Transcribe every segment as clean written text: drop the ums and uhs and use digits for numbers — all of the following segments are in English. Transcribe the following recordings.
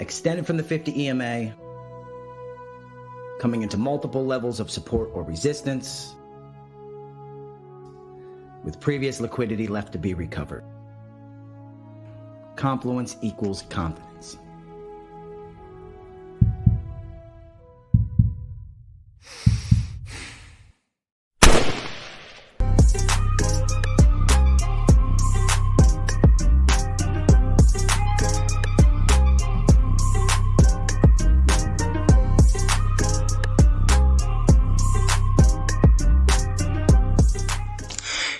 extended from the 50 EMA, coming into multiple levels of support or resistance, with previous liquidity left to be recovered. Confluence equals confidence.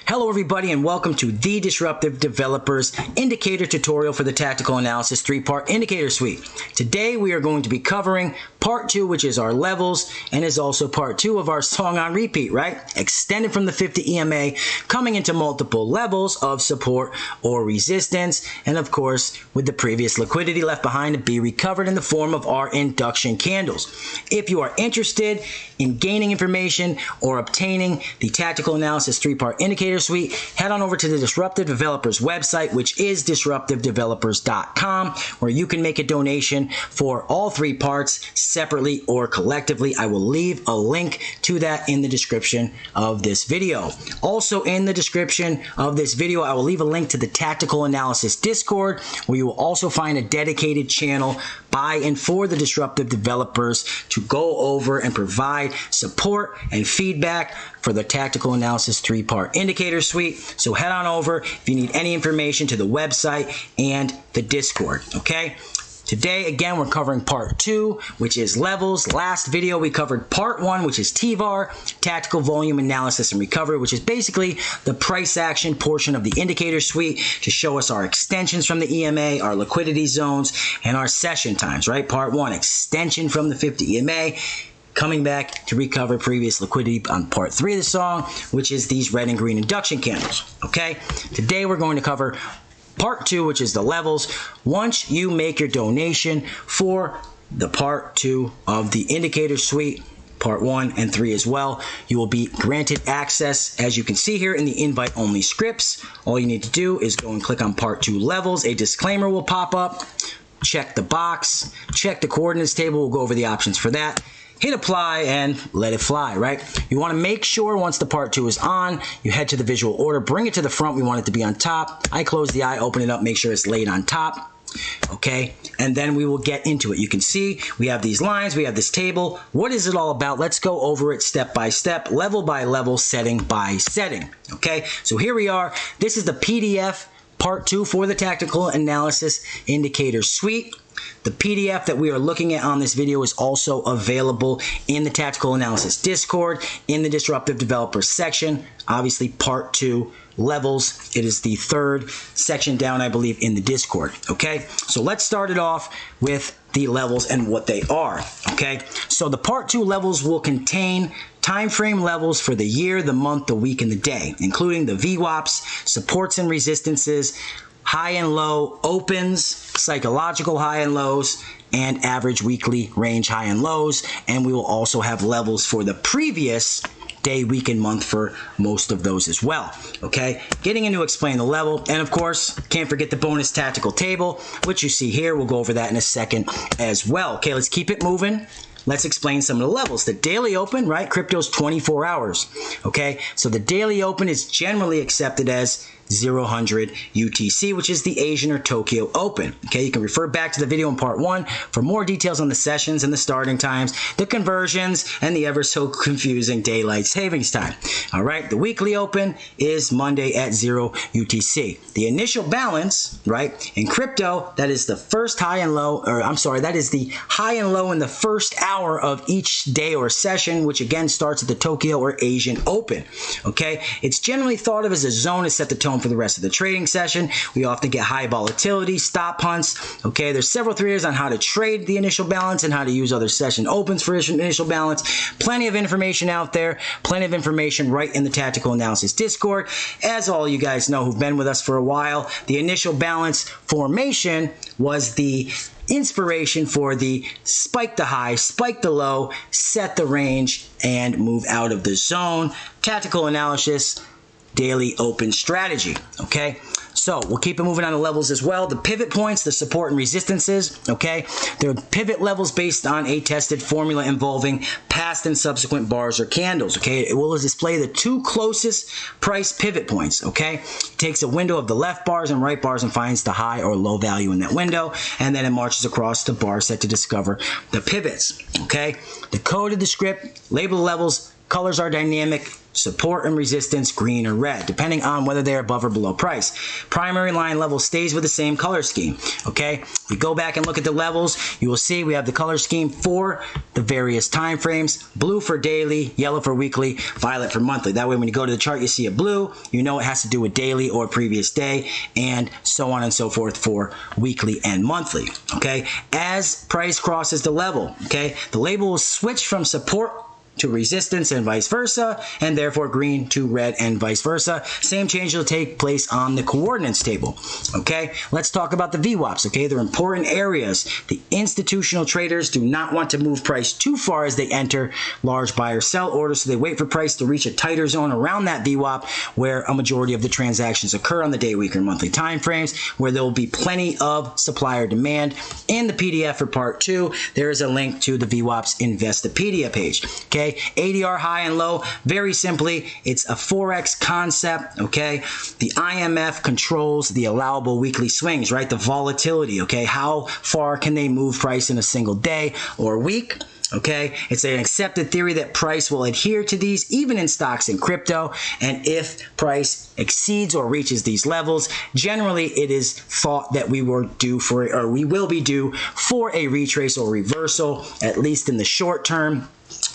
Hello everybody and welcome to the Disruptive Developers Indicator Tutorial for the Tactical Analysis 3-part Indicator Suite. Today we are going to be covering part 2, which is our levels, and is also part 2 of our song on repeat, right? Extended from the 50 EMA, coming into multiple levels of support or resistance, and of course with the previous liquidity left behind to be recovered in the form of our induction candles. If you are interested in gaining information or obtaining the Tactical Analysis 3-part Indicator Suite, head on over to the Disruptive Developers website, which is disruptivedevelopers.com, where you can make a donation for all 3 parts separately or collectively. I will leave a link to that in the description of this video. Also in the description of this video, I will leave a link to the Tactical Analysis Discord, where you will also find a dedicated channel by and for the disruptive developers to go over and provide support and feedback for the Tactical Analysis 3-part Indicator Suite. So head on over if you need any information to the website and the Discord, okay? Today, again, we're covering part 2, which is levels. Last video, we covered part 1, which is TVAR, Tactical Volume Analysis and Recovery, which is basically the price action portion of the indicator suite to show us our extensions from the EMA, our liquidity zones, and our session times, right? Part 1, extension from the 50 EMA, coming back to recover previous liquidity on part 3 of the song, which is these red and green induction candles, okay? Today, we're going to cover part 2, which is the levels. Once you make your donation for the part 2 of the indicator suite, part 1 and 3 as well, you will be granted access, as you can see here in the invite only scripts. All you need to do is go and click on part 2 levels. A disclaimer will pop up. Check the box, check the coordinates table. We'll go over the options for that. Hit apply and let it fly, right? You want to make sure once the part 2 is on, you head to the visual order, bring it to the front. We want it to be on top. I close the eye, open it up, make sure it's laid on top, okay? And then we will get into it. You can see we have these lines, we have this table. What is it all about? Let's go over it step by step, level by level, setting by setting, okay? So here we are. This is the PDF part 2 for the Tactical Analysis Indicator Suite. The PDF that we are looking at on this video is also available in the Tactical Analysis Discord, in the Disruptive Developers section. Obviously, part 2, levels. It is the 3rd section down, I believe, in the Discord, okay? So let's start it off with the levels and what they are, okay? So the part 2 levels will contain time frame levels for the year, the month, the week, and the day, including the VWAPs, supports and resistances, high and low opens, psychological high and lows, and average weekly range high and lows. And we will also have levels for the previous day, week, and month for most of those as well, okay? Getting into explain the level, and of course, can't forget the bonus tactical table, which you see here. We'll go over that in a second as well. Okay, let's keep it moving. Let's explain some of the levels. The daily open, right? Crypto's 24 hours, okay? So the daily open is generally accepted as 000 UTC, which is the Asian or Tokyo Open. Okay, you can refer back to the video in part 1 for more details on the sessions and the starting times, the conversions, and the ever so confusing daylight savings time. All right, the weekly open is Monday at 0 UTC. The initial balance, right, in crypto, that is the first high and low, or I'm sorry, that is the high and low in the first hour of each day or session, which again starts at the Tokyo or Asian Open. Okay, it's generally thought of as a zone to set the tone for the rest of the trading session. We often get high volatility, stop hunts. Okay, there's several theories on how to trade the initial balance and how to use other session opens for initial balance. Plenty of information out there, plenty of information right in the Tactical Analysis Discord. As all you guys know who've been with us for a while, the initial balance formation was the inspiration for the spike the high, spike the low, set the range, and move out of the zone. Tactical analysis, daily open strategy, okay? So we'll keep it moving on the levels as well. The pivot points, the support and resistances, okay? They're pivot levels based on a tested formula involving past and subsequent bars or candles, okay? It will display the two closest price pivot points, okay? It takes a window of the left bars and right bars and finds the high or low value in that window, and then it marches across the bar set to discover the pivots, okay? The code of the script, label the levels, colors are dynamic, support and resistance green or red, depending on whether they're above or below price. Primary line level stays with the same color scheme, okay? We go back and look at the levels, you will see we have the color scheme for the various time frames, blue for daily, yellow for weekly, violet for monthly. That way when you go to the chart, you see a blue, you know it has to do with daily or previous day, and so on and so forth for weekly and monthly, okay? As price crosses the level, okay, the label will switch from support to resistance and vice versa, and therefore green to red and vice versa. Same change will take place on the coordinates table. Okay, let's talk about the VWAPs. Okay, they're important areas. The institutional traders do not want to move price too far as they enter large buy or sell orders, so they wait for price to reach a tighter zone around that VWAP where a majority of the transactions occur on the day, week, or monthly time frames, where there will be plenty of supplier demand. In the PDF for part 2, there is a link to the VWAPs Investopedia page. Okay, ADR high and low, very simply, it's a Forex concept, okay? The IMF controls the allowable weekly swings, right? The volatility, okay? How far can they move price in a single day or week? Okay, it's an accepted theory that price will adhere to these even in stocks and crypto, and if price exceeds or reaches these levels, generally it is thought that we will be due for a retrace or reversal, at least in the short term.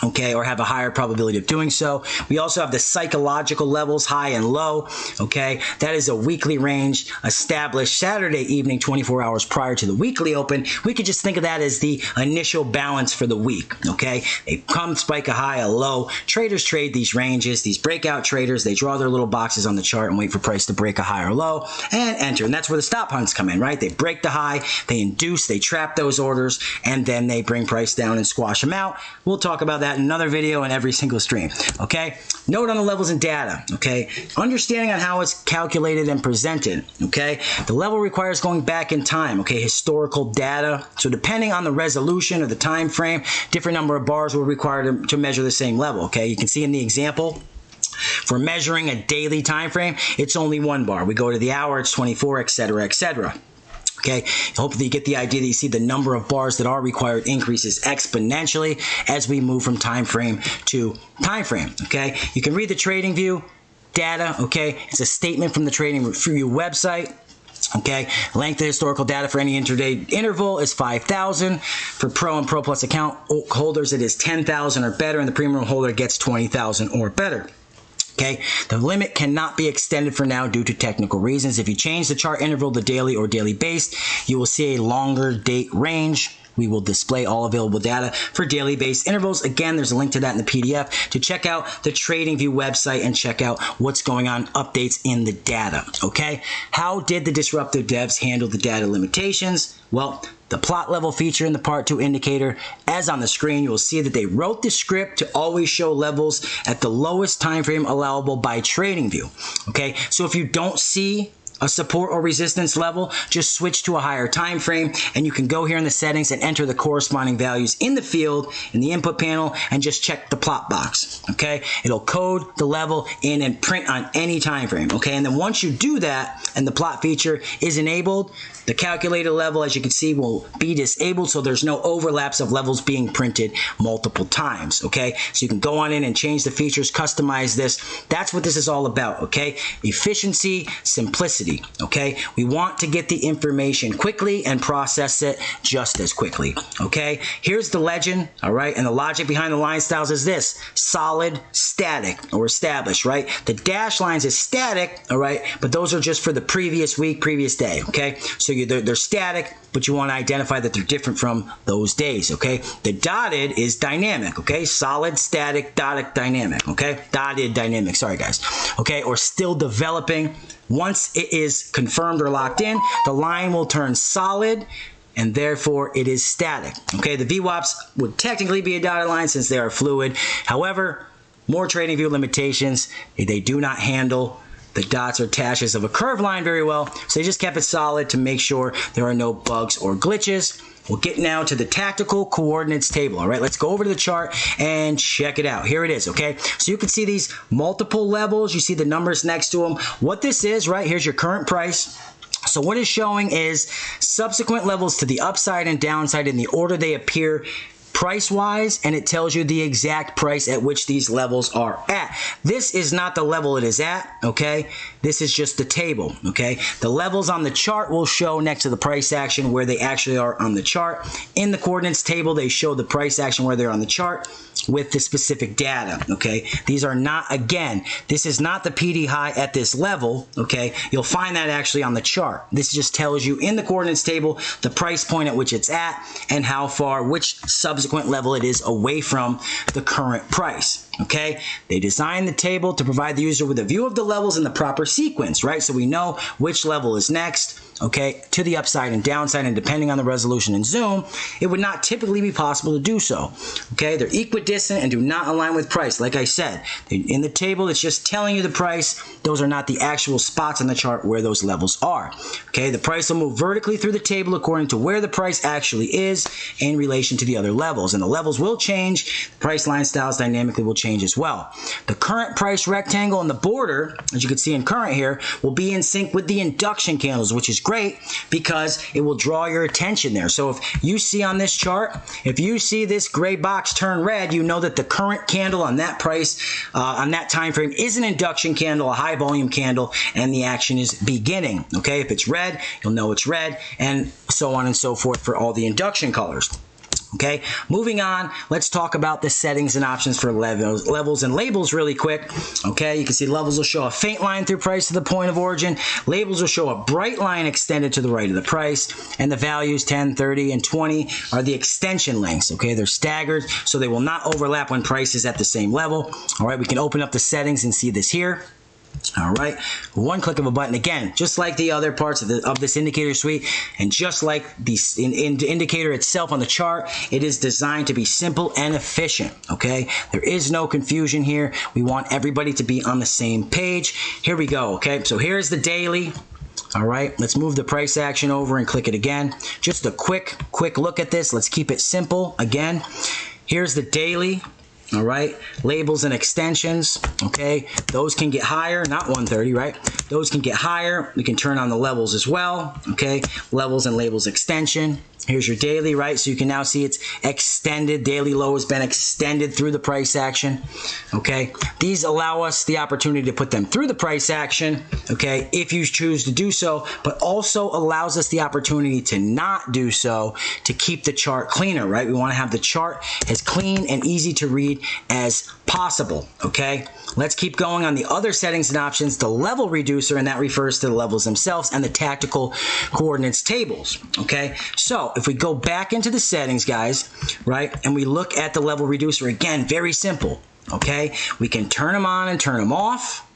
Okay, or have a higher probability of doing so. We also have the psychological levels, high and low. Okay, that is a weekly range established Saturday evening, 24 hours prior to the weekly open. We could just think of that as the initial balance for the week. Okay, they come, spike a high, a low. Traders trade these ranges. These breakout traders, they draw their little boxes on the chart and wait for price to break a high or low and enter. And that's where the stop hunts come in, right? They break the high, they induce, they trap those orders, and then they bring price down and squash them out. We'll talk about that in another video in every single stream, okay? Note on the levels and data, okay? Understanding on how it's calculated and presented, okay? The level requires going back in time, okay? Historical data. So depending on the resolution or the time frame, different number of bars will require to measure the same level, okay? You can see in the example, for measuring a daily time frame, it's only 1 bar. We go to the hour, it's 24, etc., etc. Okay, hopefully you get the idea that you see the number of bars that are required increases exponentially as we move from time frame to time frame. Okay, you can read the Trading View data. Okay, it's a statement from the Trading View website. Okay, length of historical data for any intraday interval is 5,000. For Pro and Pro Plus account holders, it is 10,000 or better, and the premium holder gets 20,000 or better. Okay, the limit cannot be extended for now due to technical reasons. If you change the chart interval to daily or daily based, you will see a longer date range. We will display all available data for daily based intervals. Again, there's a link to that in the PDF to check out the TradingView website and check out what's going on, updates in the data, okay? How did the disruptive devs handle the data limitations? Well, the plot level feature in the part 2 indicator, as on the screen, you will see that they wrote the script to always show levels at the lowest time frame allowable by TradingView, okay? So if you don't see a support or resistance level, just switch to a higher time frame, and you can go here in the settings and enter the corresponding values in the field in the input panel and just check the plot box, okay? It'll code the level in and print on any time frame, okay? And then once you do that and the plot feature is enabled, the calculated level, as you can see, will be disabled, so there's no overlaps of levels being printed multiple times, okay? So you can go on in and change the features, customize this. That's what this is all about, okay? Efficiency, simplicity, okay? We want to get the information quickly and process it just as quickly, okay? Here's the legend, all right? And the logic behind the line styles is this: solid, static, or established, right? The dash lines is static, all right? But those are just for the previous week, previous day, okay? So they're static, but you want to identify that they're different from those days, okay? The dotted is dynamic, okay? Solid, static, dotted, dynamic, okay? Dotted, dynamic, sorry guys, okay? Or still developing. Once it is confirmed or locked in, the line will turn solid, and therefore it is static, okay? The VWAPs would technically be a dotted line since they are fluid. However, more TradingView limitations, they do not handle The dots are dashes of a curved line very well, so they just kept it solid to make sure there are no bugs or glitches. We'll get now to the tactical coordinates table. All right, let's go over to the chart and check it out. Here it is, okay? So you can see these multiple levels. You see the numbers next to them. What this is, right, here's your current price. So what it's showing is subsequent levels to the upside and downside in the order they appear price-wise, and it tells you the exact price at which these levels are at. This is not the level it is at, okay? This is just the table, okay? The levels on the chart will show next to the price action where they actually are on the chart. In the coordinates table, they show the price action where they're on the chart with the specific data, okay? These are not, again, this is not the PD high at this level, okay? You'll find that actually on the chart. This just tells you in the coordinates table the price point at which it's at and how far, which subsequent level it is away from the current price. Okay, they designed the table to provide the user with a view of the levels in the proper sequence, right? So we know which level is next, okay, to the upside and downside, and depending on the resolution and zoom, it would not typically be possible to do so. Okay, they're equidistant and do not align with price. Like I said, in the table, it's just telling you the price. Those are not the actual spots on the chart where those levels are. Okay, the price will move vertically through the table according to where the price actually is in relation to the other levels, and the levels will change. The price line styles dynamically will change as well. The current price rectangle and the border, as you can see in current here, will be in sync with the induction candles, which is great because it will draw your attention there. So if you see on this chart, if you see this gray box turn red, you know that the current candle on that price, on that time frame, is an induction candle, a high volume candle, and the action is beginning. Okay, if it's red, you'll know it's red, and so on and so forth for all the induction colors. Okay, moving on, let's talk about the settings and options for levels and labels really quick. Okay, you can see levels will show a faint line through price to the point of origin. Labels will show a bright line extended to the right of the price, and the values 10, 30, and 20 are the extension lengths. Okay, they're staggered, so they will not overlap when price is at the same level. All right, we can open up the settings and see this here. All right, one click of a button. Again, just like the other parts of this indicator suite, and just like the indicator itself on the chart, it is designed to be simple and efficient. Okay, there is no confusion here. We want everybody to be on the same page. Here we go. Okay, so here's the daily. All right, let's move the price action over and click it again. Just a quick look at this. Let's keep it simple. Again, here's the daily. All right, labels and extensions, okay, those can get higher, not 130, right? Those can get higher. We can turn on the levels as well, okay? Levels and labels extension. Here's your daily, right? So you can now see it's extended. Daily low has been extended through the price action, okay? These allow us the opportunity to put them through the price action, okay, if you choose to do so, but also allows us the opportunity to not do so to keep the chart cleaner, right? We want to have the chart as clean and easy to read as possible, okay? Let's keep going on the other settings and options, the level reducer, and that refers to the levels themselves, and the tactical coordinates tables, okay? So if we go back into the settings, guys, right, and we look at the level reducer, again, very simple, okay? We can turn them on and turn them off,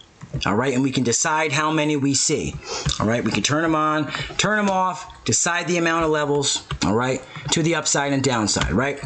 all right, and we can decide how many we see, all right? We can turn them on, turn them off, decide the amount of levels, all right, to the upside and downside, right?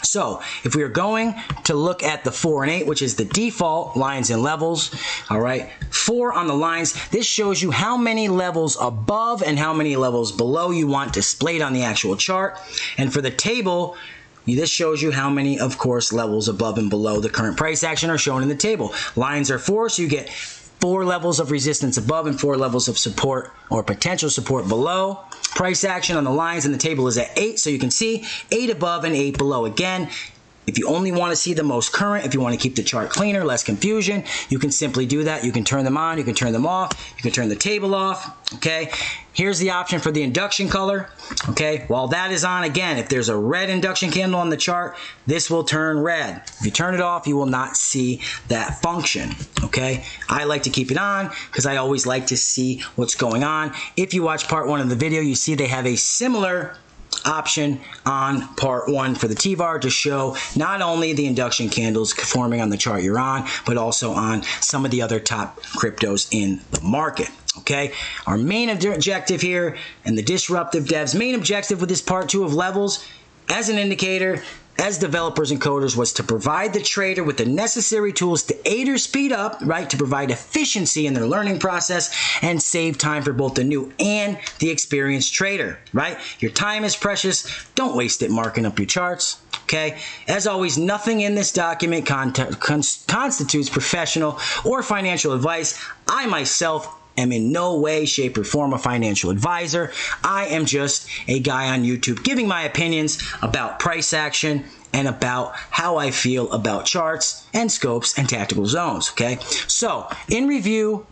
So if we are going to look at the 4 and 8, which is the default lines and levels, all right, 4 on the lines, this shows you how many levels above and how many levels below you want displayed on the actual chart. And for the table, this shows you how many, of course, levels above and below the current price action are shown in the table. Lines are 4, so you get 4 levels of resistance above and 4 levels of support or potential support below. Price action on the lines in the table is at 8, so you can see 8 above and 8 below. Again, if you only want to see the most current, if you want to keep the chart cleaner, less confusion, you can simply do that. You can turn them on, you can turn them off, you can turn the table off, okay? Here's the option for the induction color, okay? While that is on, again, if there's a red induction candle on the chart, this will turn red. If you turn it off, you will not see that function, okay? I like to keep it on because I always like to see what's going on. If you watch part 1 of the video, you see they have a similar option on part 1 for the TVAR to show not only the induction candles forming on the chart you're on, but also on some of the other top cryptos in the market. Okay, our main objective here and the Disruptive Devs' main objective with this part 2 of levels as an indicator as developers and coders was to provide the trader with the necessary tools to aid or speed up, right, to provide efficiency in their learning process and save time for both the new and the experienced trader, right? Your time is precious. Don't waste it marking up your charts. Okay. As always, nothing in this document constitutes professional or financial advice. I myself am in no way, shape, or form a financial advisor. I am just a guy on YouTube giving my opinions about price action and about how I feel about charts and scopes and tactical zones. Okay. So in review,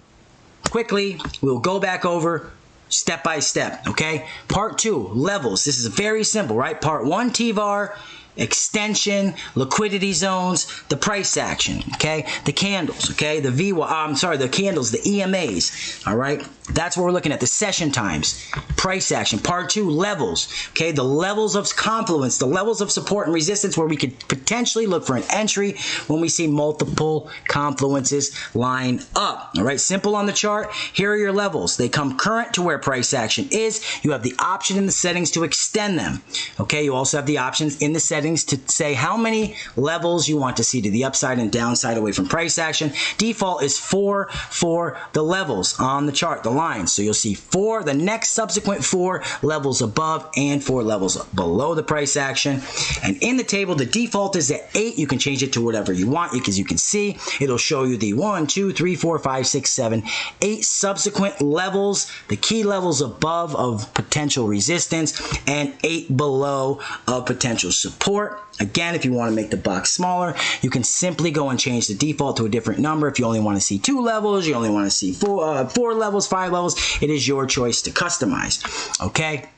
quickly, we'll go back over step by step. Okay. Part 2, levels. This is very simple, right? Part 1, TVAR. Extension, liquidity zones, the price action, okay, the candles, okay, the the candles, the EMAs, all right, that's what we're looking at, the session times, price action. Part 2, levels, okay, the levels of confluence, the levels of support and resistance where we could potentially look for an entry when we see multiple confluences line up, all right, simple on the chart. Here are your levels. They come current to where price action is. You have the option in the settings to extend them, okay, you also have the options in the settings to say how many levels you want to see to the upside and downside away from price action. Default is 4 for the levels on the chart, the lines. So you'll see 4, the next subsequent 4 levels above and 4 levels below the price action. And in the table, the default is at 8. You can change it to whatever you want because you can see it'll show you the 1, 2, 3, 4, 5, 6, 7, 8 subsequent levels, the key levels above of potential resistance and 8 below of potential support. Again, if you want to make the box smaller, you can simply go and change the default to a different number. If you only want to see 2 levels, you only want to see 4 levels, 5 levels, it is your choice to customize, okay?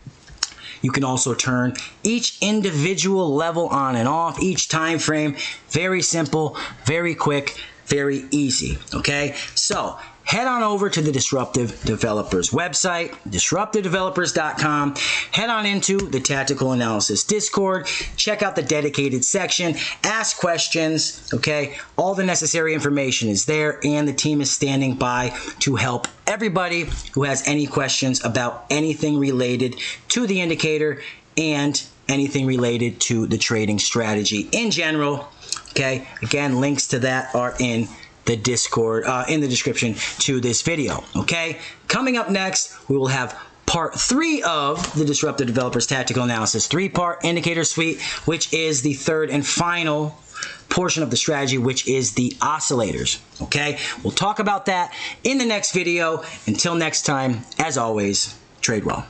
You can also turn each individual level on and off, each time frame. Very simple, very quick, very easy, okay? So head on over to the Disruptive Developers website, disruptivedevelopers.com. Head on into the Tactical Analysis Discord. Check out the dedicated section. Ask questions, okay? All the necessary information is there, and the team is standing by to help everybody who has any questions about anything related to the indicator and anything related to the trading strategy in general, okay? Again, links to that are in the Discord, in the description to this video, okay? Coming up next, we will have part 3 of the Disruptive Developers Tactical Analysis 3-part indicator suite, which is the third and final portion of the strategy, which is the oscillators, okay? We'll talk about that in the next video. Until next time, as always, trade well.